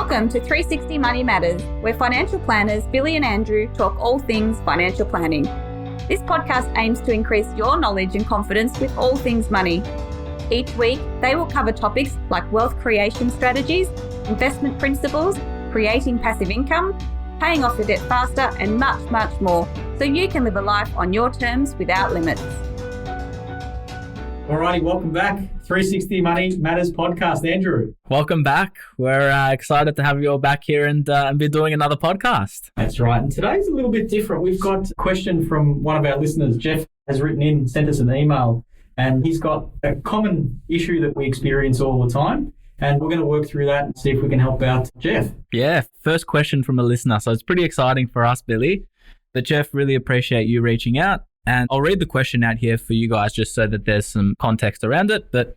Welcome to 360 Money Matters, where financial planners Billy and Andrew talk all things financial planning. This podcast aims to increase your knowledge and confidence with all things money. Each week, they will cover topics like wealth creation strategies, investment principles, creating passive income, paying off your debt faster, and much, much more, so you can live a life on your terms without limits. Alrighty, welcome back. 360 Money Matters podcast, Andrew. Welcome back. We're excited to have you all back here and be doing another podcast. That's right. And today's a little bit different. We've got a question from one of our listeners. Jeff has written in, sent us an email, and he's got a common issue that we experience all the time. And we're going to work through that and see if we can help out Jeff. Yeah, first question from a listener. So it's pretty exciting for us, Billy. But Jeff, really appreciate you reaching out. And I'll read the question out here for you guys just so that there's some context around it. But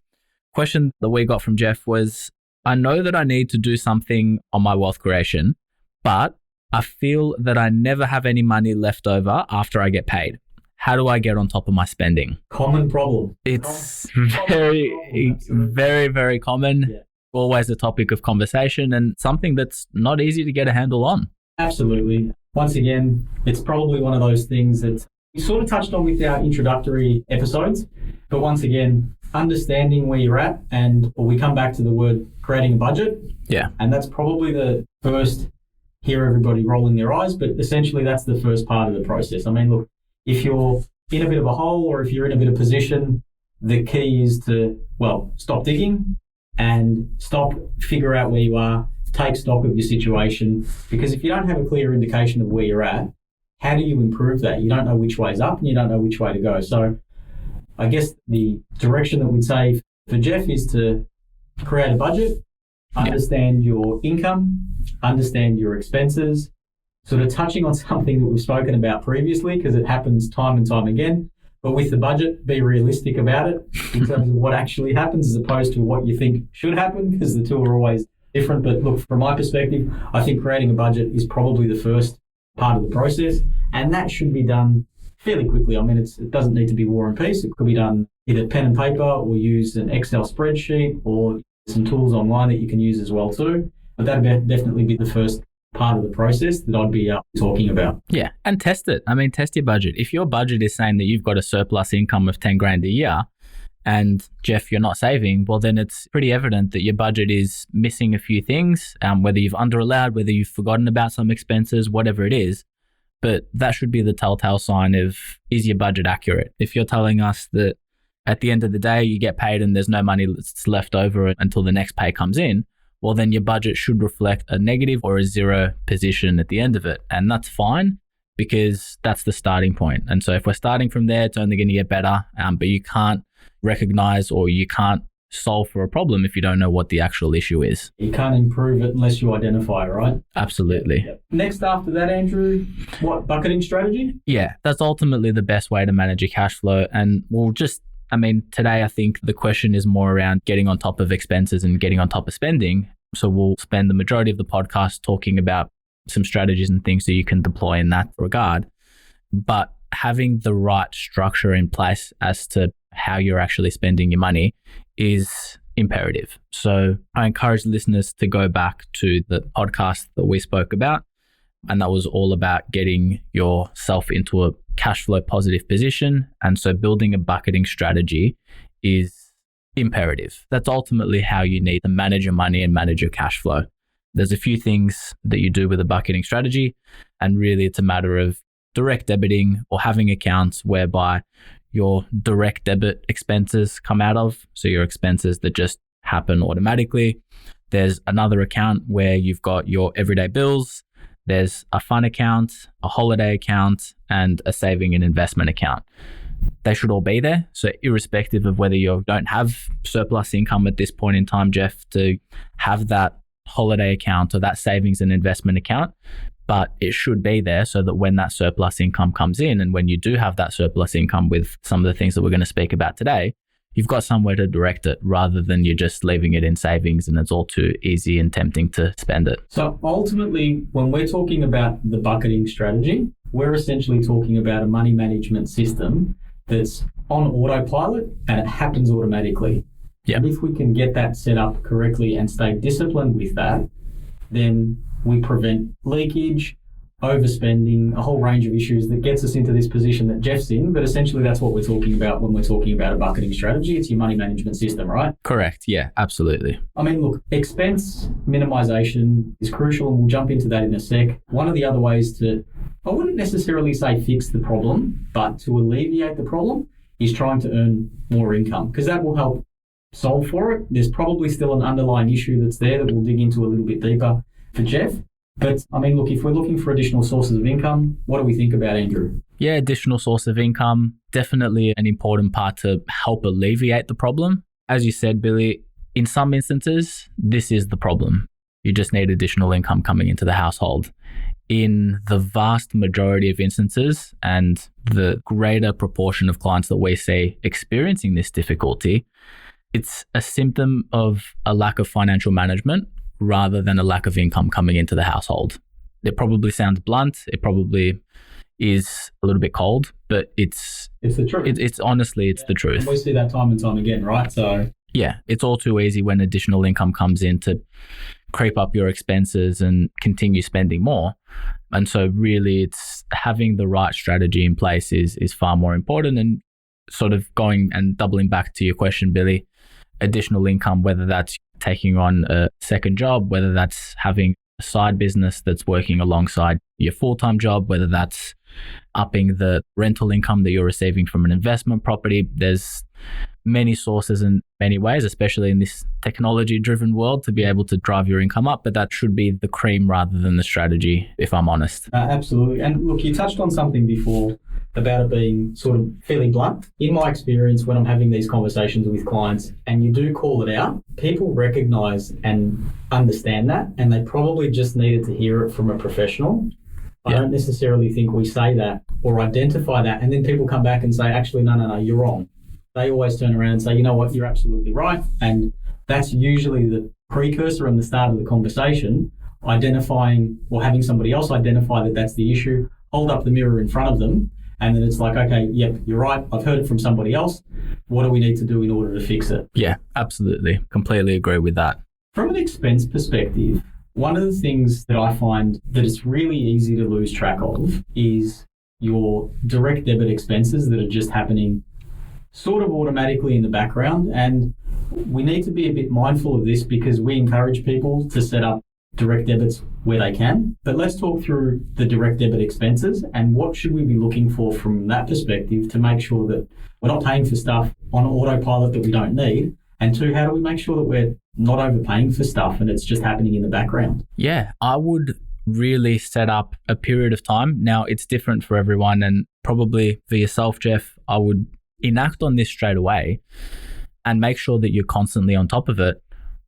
question that we got from Jeff was, I know that I need to do something on my wealth creation, but I feel that I never have any money left over after I get paid. How do I get on top of my spending? Common problem. It's very common. Yeah. Always a topic of conversation and something that's not easy to get a handle on. Absolutely. Once again, it's probably one of those things that we sort of touched on with our introductory episodes, but once again, understanding where you're at, and we come back to the word creating a budget. Yeah. And that's probably the first, hear everybody rolling their eyes, but essentially that's the first part of the process. I mean, look, if you're in a bit of a hole or if you're in a bit of position, the key is to, stop digging and figure out where you are, take stock of your situation, because if you don't have a clear indication of where you're at, how do you improve that? You don't know which way is up and you don't know which way to go. So I guess the direction that we'd say for Jeff is to create a budget, understand your income, understand your expenses, sort of touching on something that we've spoken about previously because it happens time and time again. But with the budget, be realistic about it in terms of what actually happens as opposed to what you think should happen, because the two are always different. But look, from my perspective, I think creating a budget is probably the first part of the process, and that should be done fairly quickly. I mean, it doesn't need to be war and peace. It could be done either pen and paper or use an Excel spreadsheet or some tools online that you can use as well too. But that would definitely be the first part of the process that I'd be talking about. Yeah, and test it. I mean, test your budget. If your budget is saying that you've got a surplus income of 10 grand a year and Jeff, you're not saving, well, then it's pretty evident that your budget is missing a few things, whether you've under allowed, whether you've forgotten about some expenses, whatever it is. But that should be the telltale sign of, is your budget accurate? If you're telling us that at the end of the day, you get paid and there's no money that's left over until the next pay comes in, well, then your budget should reflect a negative or a zero position at the end of it. And that's fine because that's the starting point. And so if we're starting from there, it's only going to get better, but you can't recognize or you can't solve for a problem if you don't know what the actual issue is. You can't improve it unless you identify, right? Absolutely. Yep. Next after that, Andrew, what, bucketing strategy? Yeah, that's ultimately the best way to manage your cash flow. And today I think the question is more around getting on top of expenses and getting on top of spending. So we'll spend the majority of the podcast talking about some strategies and things that you can deploy in that regard. But having the right structure in place as to how you're actually spending your money is imperative. So I encourage listeners to go back to the podcast that we spoke about. And that was all about getting yourself into a cash flow positive position. And so building a bucketing strategy is imperative. That's ultimately how you need to manage your money and manage your cash flow. There's a few things that you do with a bucketing strategy. And really it's a matter of direct debiting or having accounts whereby your direct debit expenses come out of. So your expenses that just happen automatically. There's another account where you've got your everyday bills. There's a fun account, a holiday account, and a saving and investment account. They should all be there. So irrespective of whether you don't have surplus income at this point in time, Jeff, to have that holiday account or that savings and investment account, but it should be there so that when that surplus income comes in and when you do have that surplus income with some of the things that we're going to speak about today, you've got somewhere to direct it rather than you're just leaving it in savings and it's all too easy and tempting to spend it. So ultimately, when we're talking about the bucketing strategy, we're essentially talking about a money management system that's on autopilot and it happens automatically. Yeah. And if we can get that set up correctly and stay disciplined with that, then we prevent leakage, overspending, a whole range of issues that gets us into this position that Jeff's in. But essentially, that's what we're talking about when we're talking about a bucketing strategy. It's your money management system, right? Correct. Yeah, absolutely. I mean, look, expense minimization is crucial, and we'll jump into that in a sec. One of the other ways to, I wouldn't necessarily say fix the problem, but to alleviate the problem is trying to earn more income, because that will help solve for it. There's probably still an underlying issue that's there that we'll dig into a little bit deeper for Jeff. But I mean, look, if we're looking for additional sources of income, what do we think about, Andrew? Yeah, additional source of income, definitely an important part to help alleviate the problem. As you said, Billy, in some instances, this is the problem. You just need additional income coming into the household. In the vast majority of instances, and the greater proportion of clients that we see experiencing this difficulty, it's a symptom of a lack of financial management rather than a lack of income coming into the household. It probably sounds blunt. It probably is a little bit cold, but it's the truth. It's honestly, it's the truth. And we see that time and time again, right? So yeah, it's all too easy when additional income comes in to creep up your expenses and continue spending more. And so really, it's having the right strategy in place is far more important. And sort of going and doubling back to your question, Billy, additional income, whether that's taking on a second job, whether that's having a side business that's working alongside your full-time job, whether that's upping the rental income that you're receiving from an investment property. There's many sources and many ways, especially in this technology-driven world, to be able to drive your income up, but that should be the cream rather than the strategy, if I'm honest. Absolutely. And look, you touched on something before about it being sort of fairly blunt. In my experience, when I'm having these conversations with clients and you do call it out, people recognize and understand that, and they probably just needed to hear it from a professional. I don't necessarily think we say that or identify that, and then people come back and say, actually, no, you're wrong. They always turn around and say, you know what, you're absolutely right. And that's usually the precursor and the start of the conversation, identifying or having somebody else identify that that's the issue, hold up the mirror in front of them, and then it's like, okay, yep, you're right. I've heard it from somebody else. What do we need to do in order to fix it? Yeah, absolutely. Completely agree with that. From an expense perspective, one of the things that I find that it's really easy to lose track of is your direct debit expenses that are just happening sort of automatically in the background. And we need to be a bit mindful of this because we encourage people to set up direct debits where they can. But let's talk through the direct debit expenses and what should we be looking for from that perspective to make sure that we're not paying for stuff on autopilot that we don't need. And two, how do we make sure that we're not overpaying for stuff and it's just happening in the background? Yeah, I would really set up a period of time. Now, it's different for everyone, and probably for yourself, Jeff, I would enact on this straight away and make sure that you're constantly on top of it.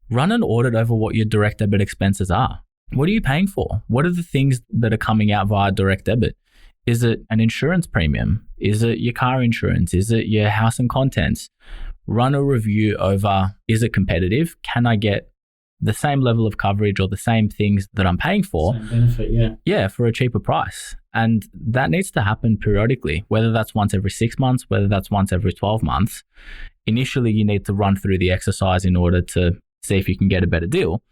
Run an audit over what your direct debit expenses are. What are you paying for? What are the things that are coming out via direct debit? Is it an insurance premium? Is it your car insurance? Is it your house and contents? Run a review over, is it competitive? Can I get the same level of coverage or the same things that I'm paying for? Same benefit, yeah. Yeah, for a cheaper price. And that needs to happen periodically, whether that's once every 6 months, whether that's once every 12 months. Initially, you need to run through the exercise in order to see if you can get a better deal.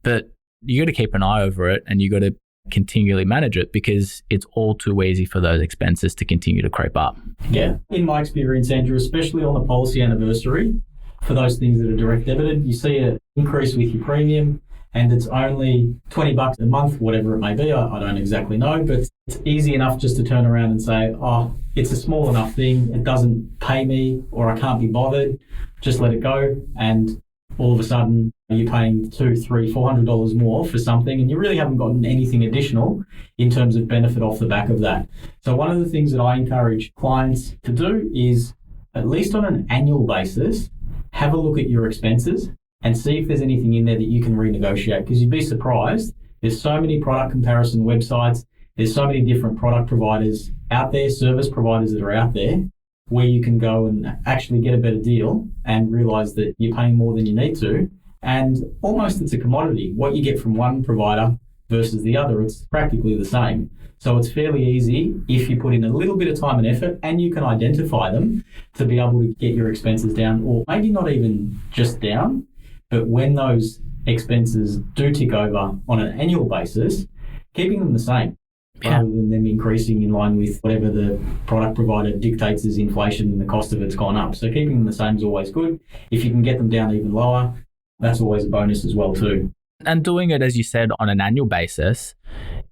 But you got to keep an eye over it and you got to continually manage it because it's all too easy for those expenses to continue to creep up. Yeah. In my experience, Andrew, especially on the policy anniversary, for those things that are direct debited, you see an increase with your premium and it's only $20 a month, whatever it may be. I don't exactly know, but it's easy enough just to turn around and say, oh, it's a small enough thing. It doesn't pay me or I can't be bothered. Just let it go. And all of a sudden you're paying $200, $300, $400 more for something and you really haven't gotten anything additional in terms of benefit off the back of that. So one of the things that I encourage clients to do is, at least on an annual basis, have a look at your expenses and see if there's anything in there that you can renegotiate, because you'd be surprised. There's so many product comparison websites. There's so many different product providers out there, service providers that are out there, where you can go and actually get a better deal and realize that you're paying more than you need to. And almost it's a commodity. What you get from one provider versus the other, it's practically the same. So it's fairly easy if you put in a little bit of time and effort and you can identify them to be able to get your expenses down, or maybe not even just down, But when those expenses do tick over on an annual basis, keeping them the same rather than them increasing in line with whatever the product provider dictates as inflation and the cost of it's gone up. So keeping them the same is always good. If you can get them down even lower, that's always a bonus as well too. And doing it, as you said, on an annual basis,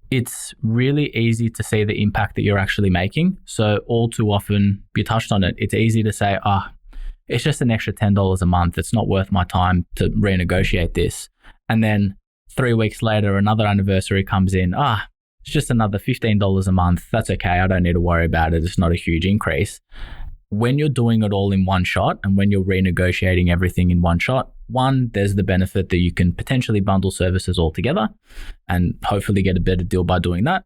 it's really easy to see the impact that you're actually making. So all too often, you touched on it, it's easy to say, it's just an extra $10 a month. It's not worth my time to renegotiate this. And then 3 weeks later, another anniversary comes in. It's just another $15 a month. That's okay. I don't need to worry about it. It's not a huge increase. When you're doing it all in one shot and when you're renegotiating everything in one shot, one, there's the benefit that you can potentially bundle services all together and hopefully get a better deal by doing that.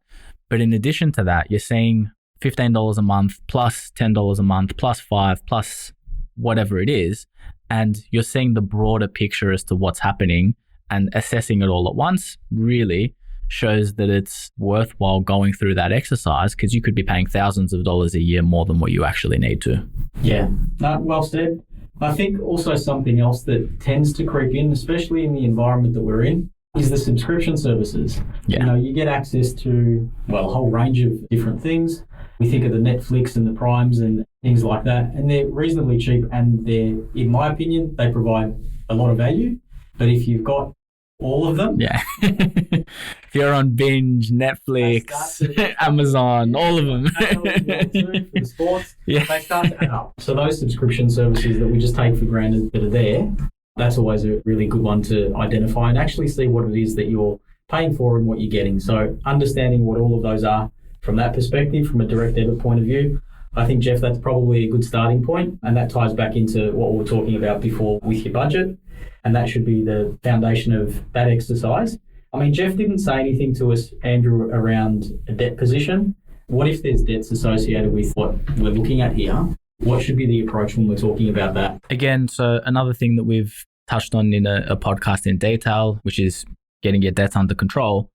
But in addition to that, you're seeing $15 a month plus $10 a month plus $5 plus whatever it is. And you're seeing the broader picture as to what's happening, and assessing it all at once really shows that it's worthwhile going through that exercise, because you could be paying thousands of dollars a year more than what you actually need to. Yeah, well said. I think also something else that tends to creep in, especially in the environment that we're in, is the subscription services. Yeah. You get access to, a whole range of different things. We think of the Netflix and the Primes and things like that, and they're reasonably cheap, and they're, in my opinion, they provide a lot of value. But if you've got all of them. Yeah. If you're on Binge, Netflix, Amazon, all of them. For the sports, yeah. They start to add up. So those subscription services that we just take for granted that are there, that's always a really good one to identify and actually see what it is that you're paying for and what you're getting. So understanding what all of those are from that perspective, from a direct debit point of view, I think, Jeff, that's probably a good starting point. And that ties back into what we were talking about before with your budget. And that should be the foundation of that exercise. I mean, Jeff didn't say anything to us, Andrew, around a debt position. What if there's debts associated with what we're looking at here? What should be the approach when we're talking about that? Again, so another thing that we've touched on in a podcast in detail, which is getting your debts under control,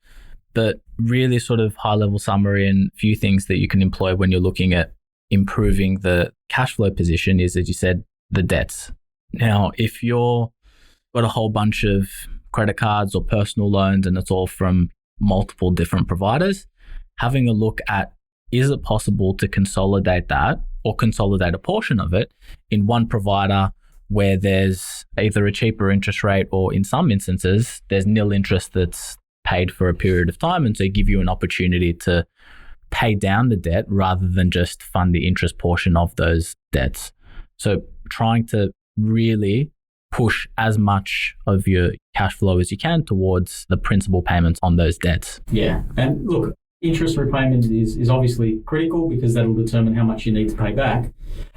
but really sort of high-level summary and a few things that you can employ when you're looking at improving the cash flow position is, as you said, the debts. Now, if you're got a whole bunch of credit cards or personal loans and it's all from multiple different providers, having a look at, is it possible to consolidate that or consolidate a portion of it in one provider where there's either a cheaper interest rate or in some instances, there's nil interest that's paid for a period of time, and so give you an opportunity to pay down the debt rather than just fund the interest portion of those debts. So trying to really push as much of your cash flow as you can towards the principal payments on those debts. Yeah. And look, interest repayment is obviously critical because that'll determine how much you need to pay back.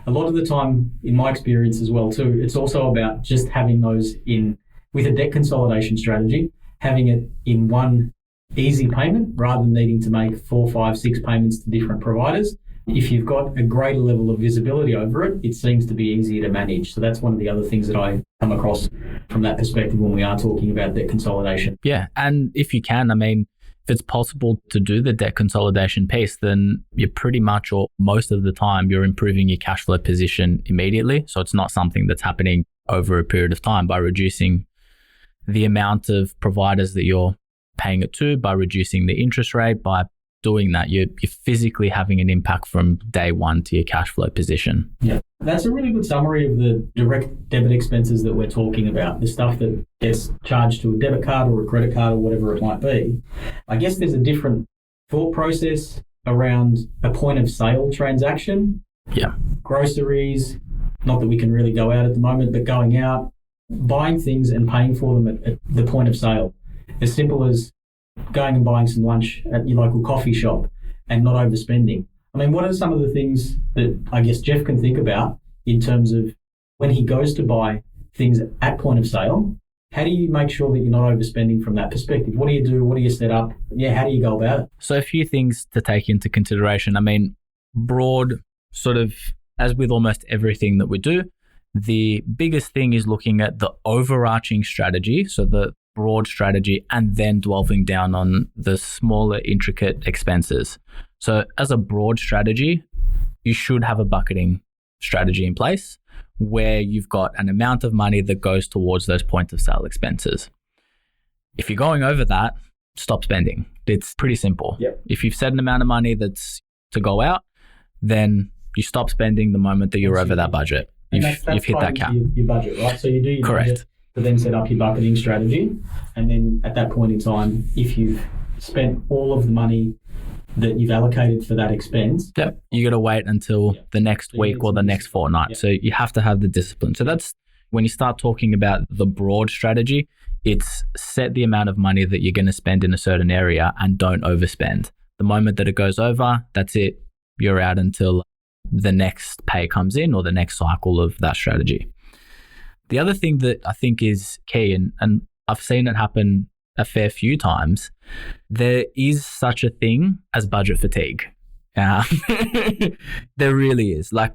A lot of the time, in my experience as well too, it's also about just having those in, with a debt consolidation strategy, having it in one easy payment rather than needing to make 4, 5, 6 payments to different providers. If you've got a greater level of visibility over it, it seems to be easier to manage. So that's one of the other things that I come across from that perspective when we are talking about debt consolidation. Yeah. And if you can, I mean, if it's possible to do the debt consolidation piece, then you're pretty much, or most of the time, you're improving your cash flow position immediately. So it's not something that's happening over a period of time by reducing the amount of providers that you're paying it to, by reducing the interest rate, by doing that, you're physically having an impact from day one to your cash flow position. Yeah, that's a really good summary of the direct debit expenses that we're talking about, the stuff that gets charged to a debit card or a credit card or whatever it might be. I guess there's a different thought process around a point of sale transaction. Yeah. Groceries, not that we can really go out at the moment, but going out, buying things and paying for them at the point of sale. As simple as going and buying some lunch at your local coffee shop and not overspending. I mean, what are some of the things that I guess Jeff can think about in terms of when he goes to buy things at point of sale? How do you make sure that you're not overspending from that perspective? What do you do? What do you set up? Yeah, how do you go about it? So a few things to take into consideration. I mean, broad sort of, as with almost everything that we do, the biggest thing is looking at the overarching strategy, so the broad strategy, and then delving down on the smaller, intricate expenses. So as a broad strategy, you should have a bucketing strategy in place. where you've got an amount of money that goes towards those point of sale expenses. If you're going over that, stop spending. It's pretty simple. Yep. If you've set an amount of money that's to go out, then you stop spending the moment that you're over that budget. You've hit that cap. Your budget, right? So you do your Correct. budget to then set up your bucketing strategy. And then at that point in time, if you've spent all of the money that you've allocated for that expense. Yep. You got to wait until the next week or the next fortnight. Yep. So you have to have the discipline. So that's when you start talking about the broad strategy, it's set the amount of money that you're going to spend in a certain area and don't overspend. The moment that it goes over, that's it. You're out until the next pay comes in or the next cycle of that strategy. The other thing that I think is key, and I've seen it happen a fair few times, there is such a thing as budget fatigue. There really is. Like,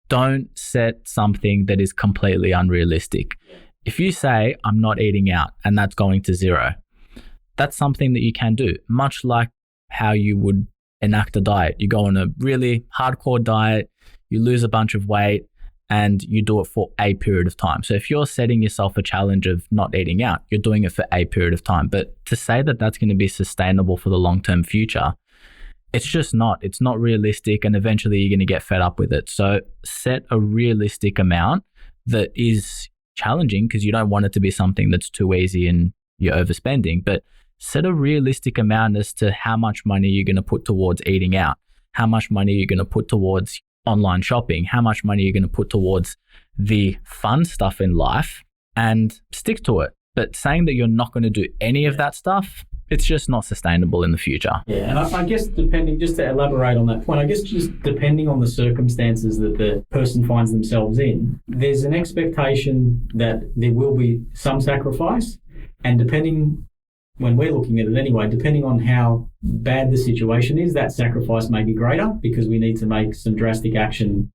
don't set something that is completely unrealistic. If you say, I'm not eating out, and that's going to zero, that's something that you can do. Much like how you would enact a diet. You go on a really hardcore diet, you lose a bunch of weight, and you do it for a period of time. So if you're setting yourself a challenge of not eating out, you're doing it for a period of time. But to say that that's going to be sustainable for the long-term future, it's just not. It's not realistic, and eventually you're going to get fed up with it. So set a realistic amount that is challenging, because you don't want it to be something that's too easy and you're overspending, but set a realistic amount as to how much money you're going to put towards eating out, how much money you're going to put towards online shopping, how much money you're going to put towards the fun stuff in life, and stick to it. But saying that you're not going to do any of that stuff, it's just not sustainable in the future. Yeah, and I guess depending, just to elaborate on that point, I guess just depending on the circumstances that the person finds themselves in, there's an expectation that there will be some sacrifice, and depending, when we're looking at it anyway, depending on how bad the situation is, that sacrifice may be greater because we need to make some drastic action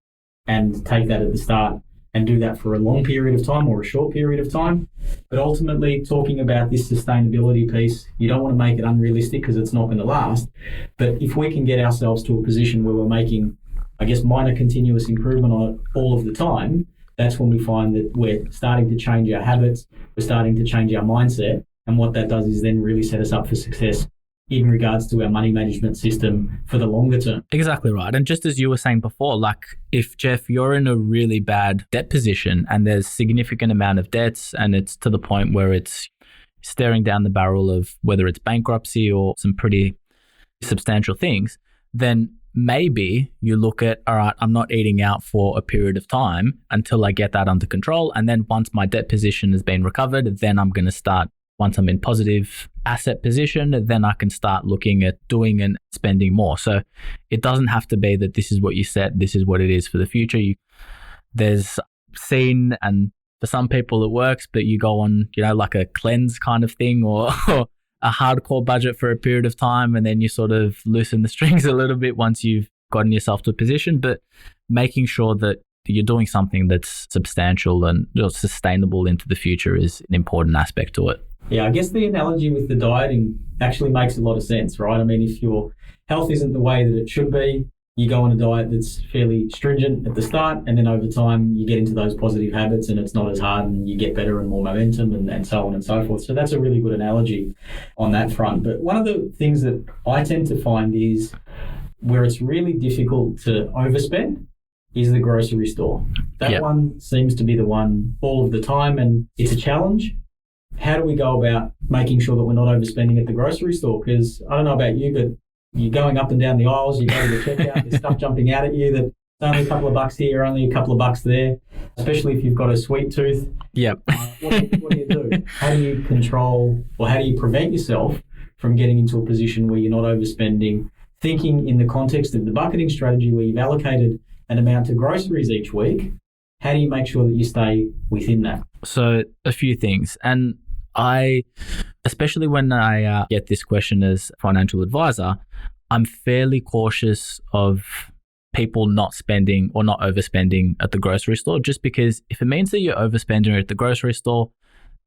and take that at the start and do that for a long period of time or a short period of time. But ultimately, talking about this sustainability piece, you don't want to make it unrealistic because it's not going to last. But if we can get ourselves to a position where we're making, I guess, minor continuous improvement on it all of the time, that's when we find that we're starting to change our habits, we're starting to change our mindset. And what that does is then really set us up for success in regards to our money management system for the longer term. Exactly right. And just as you were saying before, like if, Jeff, you're in a really bad debt position and there's significant amount of debts and it's to the point where it's staring down the barrel of whether it's bankruptcy or some pretty substantial things, then maybe you look at, all right, I'm not eating out for a period of time until I get that under control. And then once my debt position has been recovered, then I'm going to start. Once I'm in positive asset position, then I can start looking at doing and spending more. So it doesn't have to be that this is what you set, this is what it is for the future. There's seen, and for some people it works, but you go on, like a cleanse kind of thing or a hardcore budget for a period of time, and then you sort of loosen the strings a little bit once you've gotten yourself to a position. But making sure that you're doing something that's substantial and sustainable into the future is an important aspect to it. Yeah, I guess the analogy with the dieting actually makes a lot of sense, right? I mean, if your health isn't the way that it should be, you go on a diet that's fairly stringent at the start, and then over time you get into those positive habits and it's not as hard and you get better and more momentum and so on and so forth. So that's a really good analogy on that front. But one of the things that I tend to find is where it's really difficult to overspend is the grocery store. That one seems to be the one all of the time, and it's a challenge. How do we go about making sure that we're not overspending at the grocery store? Because I don't know about you, but you're going up and down the aisles, you go to the checkout, there's stuff jumping out at you that's only a couple of bucks here, only a couple of bucks there, especially if you've got a sweet tooth. Yep. What do you do? How do you control, or how do you prevent yourself from getting into a position where you're not overspending, thinking in the context of the bucketing strategy where you've allocated an amount to groceries each week? How do you make sure that you stay within that? So a few things. And I, especially when I get this question as financial advisor, I'm fairly cautious of people not spending or not overspending at the grocery store, just because if it means that you're overspending at the grocery store,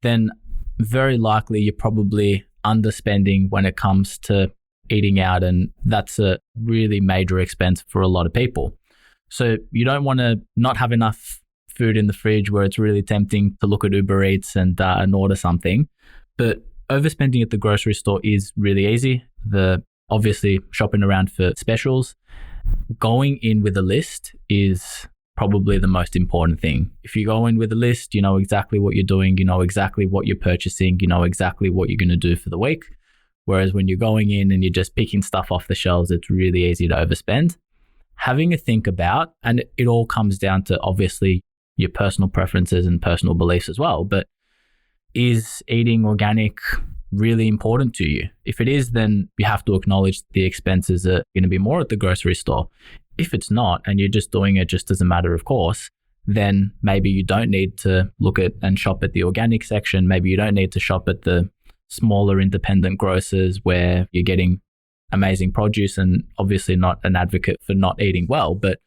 then very likely you're probably underspending when it comes to eating out. And that's a really major expense for a lot of people. So you don't want to not have enough food in the fridge where it's really tempting to look at Uber Eats and order something. But overspending at the grocery store is really easy. Obviously shopping around for specials. Going in with a list is probably the most important thing. If you go in with a list, you know exactly what you're doing, you know exactly what you're purchasing, you know exactly what you're going to do for the week. Whereas when you're going in and you're just picking stuff off the shelves, it's really easy to overspend. Having a think about, and it all comes down to obviously your personal preferences and personal beliefs as well, but is eating organic really important to you? If it is, then you have to acknowledge the expenses are going to be more at the grocery store. If it's not, and you're just doing it just as a matter of course, then maybe you don't need to look at and shop at the organic section. Maybe you don't need to shop at the smaller independent grocers where you're getting amazing produce, and obviously not an advocate for not eating well, but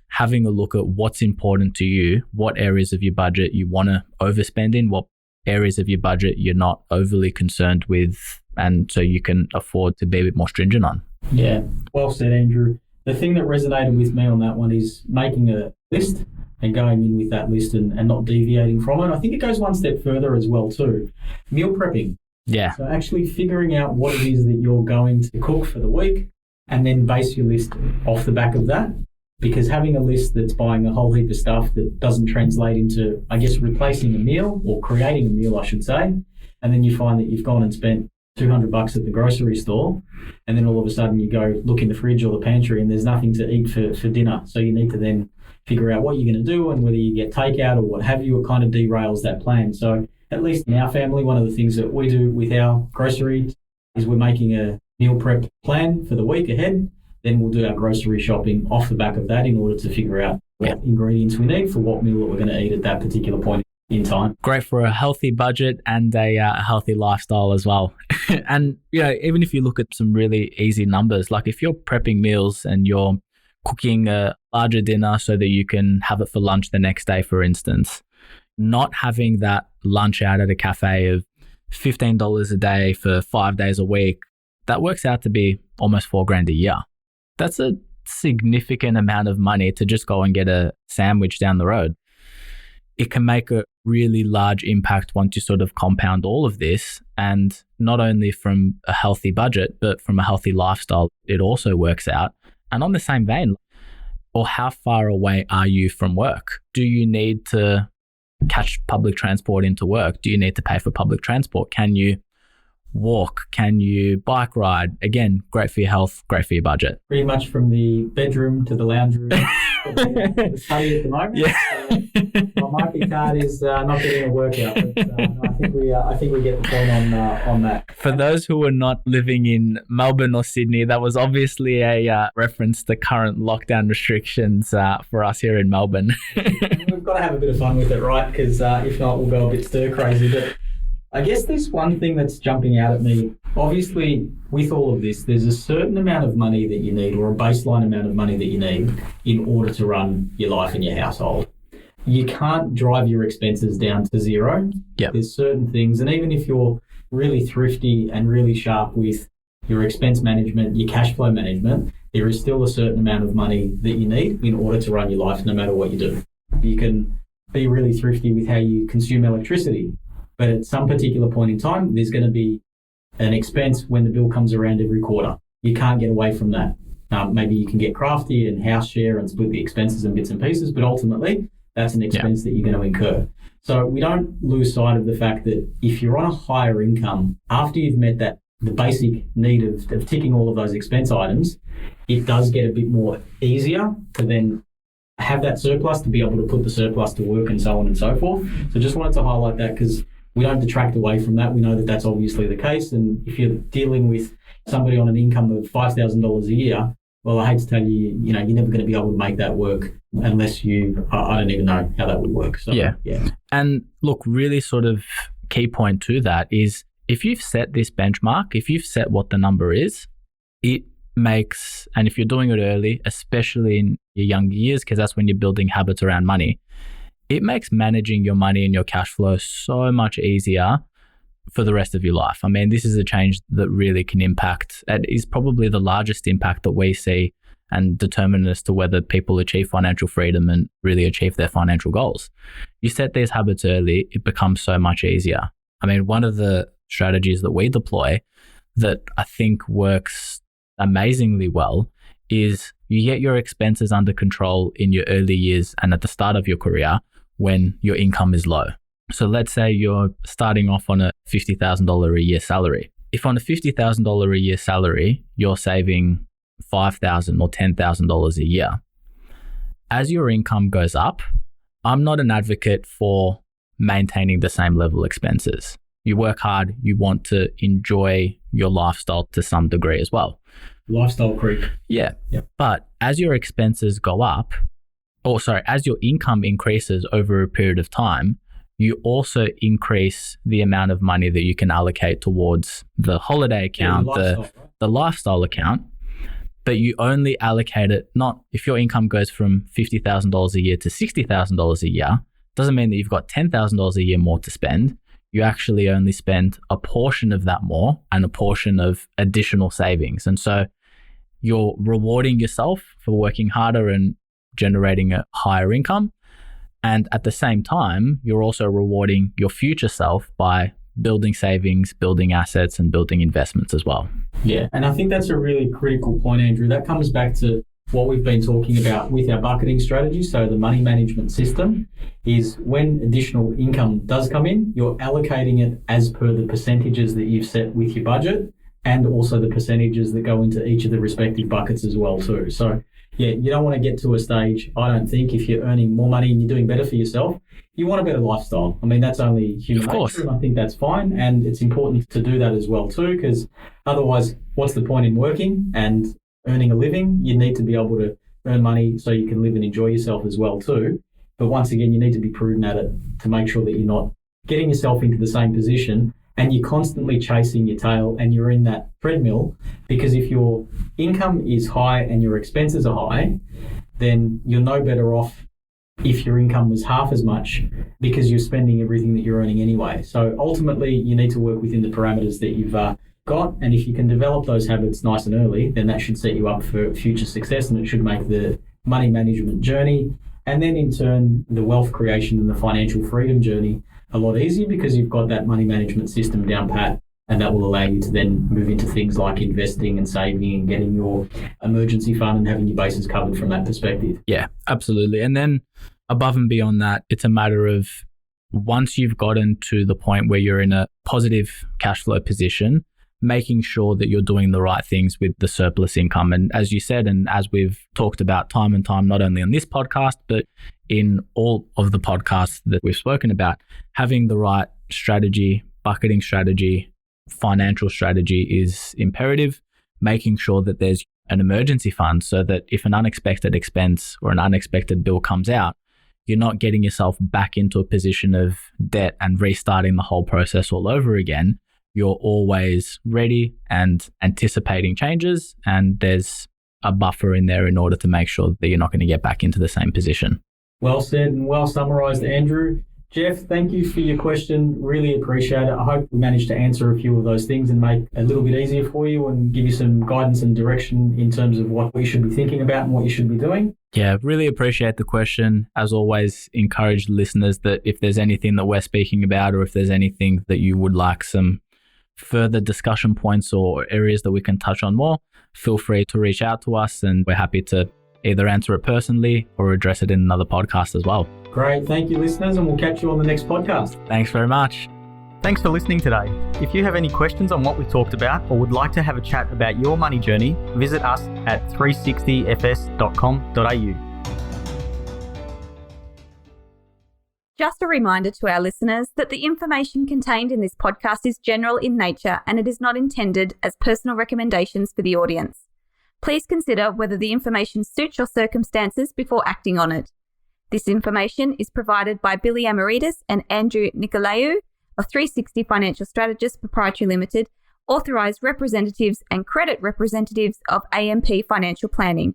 having a look at what's important to you, what areas of your budget you want to overspend in, what areas of your budget you're not overly concerned with, and so you can afford to be a bit more stringent on. Yeah, well said, Andrew. The thing that resonated with me on that one is making a list and going in with that list and not deviating from it. I think it goes one step further as well too. Meal prepping. Yeah. So actually figuring out what it is that you're going to cook for the week and then base your list off the back of that. Because having a list that's buying a whole heap of stuff that doesn't translate into, I guess, replacing a meal or creating a meal, I should say, and then you find that you've gone and spent $200 at the grocery store, and then all of a sudden you go look in the fridge or the pantry and there's nothing to eat for dinner. So you need to then figure out what you're going to do and whether you get takeout or what have you. It kind of derails that plan. So at least in our family, one of the things that we do with our grocery is we're making a meal prep plan for the week ahead. Then we'll do our grocery shopping off the back of that in order to figure out what ingredients we need for what meal that we're going to eat at that particular point in time. Great for a healthy budget and a healthy lifestyle as well. And, you know, even if you look at some really easy numbers, like if you're prepping meals and you're cooking a larger dinner so that you can have it for lunch the next day, for instance, not having that lunch out at a cafe of $15 a day for 5 days a week, that works out to be almost $4,000 a year. That's a significant amount of money to just go and get a sandwich down the road. It can make a really large impact once you sort of compound all of this, and not only from a healthy budget, but from a healthy lifestyle, it also works out. And on the same vein, or how far away are you from work? Do you need to catch public transport into work? Do you need to pay for public transport? Can you walk? Can you bike ride? Again, great for your health, great for your budget. Pretty much from the bedroom to the lounge room to the study at the moment. Yeah. So my market card is not getting a workout, but I think we get the point on that. For those who are not living in Melbourne or Sydney, that was obviously a reference to current lockdown restrictions for us here in Melbourne. We've got to have a bit of fun with it, right? Because if not, we'll go a bit stir crazy. But I guess there's one thing that's jumping out at me. Obviously, with all of this, there's a certain amount of money that you need, or a baseline amount of money that you need in order to run your life and your household. You can't drive your expenses down to zero. Yep. There's certain things, and even if you're really thrifty and really sharp with your expense management, your cash flow management, there is still a certain amount of money that you need in order to run your life no matter what you do. You can be really thrifty with how you consume electricity, but at some particular point in time, there's going to be an expense when the bill comes around every quarter. You can't get away from that. Maybe you can get crafty and house share and split the expenses in bits and pieces, but ultimately, that's an expense that you're going to incur. So we don't lose sight of the fact that if you're on a higher income, after you've met the basic need of ticking all of those expense items, it does get a bit more easier to then have that surplus, to be able to put the surplus to work and so on and so forth. So just wanted to highlight that because we don't detract away from that. We know that that's obviously the case. And if you're dealing with somebody on an income of $5,000 a year, well, I hate to tell you, you're never going to be able to make that work unless I don't even know how that would work. So, yeah. And look, really sort of key point to that is if you've set this benchmark, if you've set what the number is, it makes, and if you're doing it early, especially in your younger years, because that's when you're building habits around money, it makes managing your money and your cash flow so much easier for the rest of your life. I mean, this is a change that really can impact, and is probably the largest impact that we see and determine as to whether people achieve financial freedom and really achieve their financial goals. You set these habits early, it becomes so much easier. I mean, one of the strategies that we deploy that I think works amazingly well is you get your expenses under control in your early years and at the start of your career when your income is low. So let's say you're starting off on a $50,000 a year salary. If on a $50,000 a year salary, you're saving $5,000 or $10,000 a year, as your income goes up, I'm not an advocate for maintaining the same level expenses. You work hard, you want to enjoy your lifestyle to some degree as well. Lifestyle creep. Yeah. But as your expenses go up, as your income increases over a period of time, you also increase the amount of money that you can allocate towards the holiday account, the lifestyle account, but you only allocate it, not if your income goes from $50,000 a year to $60,000 a year, doesn't mean that you've got $10,000 a year more to spend. You actually only spend a portion of that more and a portion of additional savings. And so you're rewarding yourself for working harder and generating a higher income. And at the same time, you're also rewarding your future self by building savings, building assets, and building investments as well. Yeah, and I think that's a really critical point, Andrew. That comes back to what we've been talking about with our bucketing strategy. So the money management system is when additional income does come in, you're allocating it as per the percentages that you've set with your budget and also the percentages that go into each of the respective buckets as well too. So yeah, you don't want to get to a stage, I don't think, if you're earning more money and you're doing better for yourself, you want a better lifestyle. I mean, that's only human nature, and I think that's fine. And it's important to do that as well too, because otherwise, what's the point in working and earning a living? You need to be able to earn money so you can live and enjoy yourself as well too. But once again, you need to be prudent at it to make sure that you're not getting yourself into the same position and you're constantly chasing your tail and you're in that treadmill, because if your income is high and your expenses are high, then you're no better off if your income was half as much because you're spending everything that you're earning anyway. So ultimately, you need to work within the parameters that you've got, and if you can develop those habits nice and early, then that should set you up for future success, and it should make the money management journey and then in turn the wealth creation and the financial freedom journey a lot easier, because you've got that money management system down pat, and that will allow you to then move into things like investing and saving and getting your emergency fund and having your bases covered from that perspective. Yeah, absolutely. And then above and beyond that, it's a matter of once you've gotten to the point where you're in a positive cash flow position, making sure that you're doing the right things with the surplus income. And as you said, and as we've talked about time and time, not only on this podcast, but in all of the podcasts that we've spoken about, having the right strategy, bucketing strategy, financial strategy is imperative. Making sure that there's an emergency fund so that if an unexpected expense or an unexpected bill comes out, you're not getting yourself back into a position of debt and restarting the whole process all over again. You're always ready and anticipating changes, and there's a buffer in there in order to make sure that you're not going to get back into the same position. Well said and well summarised, Andrew. Jeff, thank you for your question. Really appreciate it. I hope we managed to answer a few of those things and make it a little bit easier for you and give you some guidance and direction in terms of what you should be thinking about and what you should be doing. Yeah, really appreciate the question. As always, encourage listeners that if there's anything that we're speaking about or if there's anything that you would like some further discussion points or areas that we can touch on more, feel free to reach out to us and we're happy to either answer it personally or address it in another podcast as well. Great. Thank you, listeners, and we'll catch you on the next podcast. Thanks very much. Thanks for listening today. If you have any questions on what we talked about or would like to have a chat about your money journey, visit us at 360fs.com.au. Just a reminder to our listeners that the information contained in this podcast is general in nature and it is not intended as personal recommendations for the audience. Please consider whether the information suits your circumstances before acting on it. This information is provided by Billy Amiridis and Andrew Nicolaou of 360 Financial Strategists Pty Ltd, authorised representatives and credit representatives of AMP Financial Planning.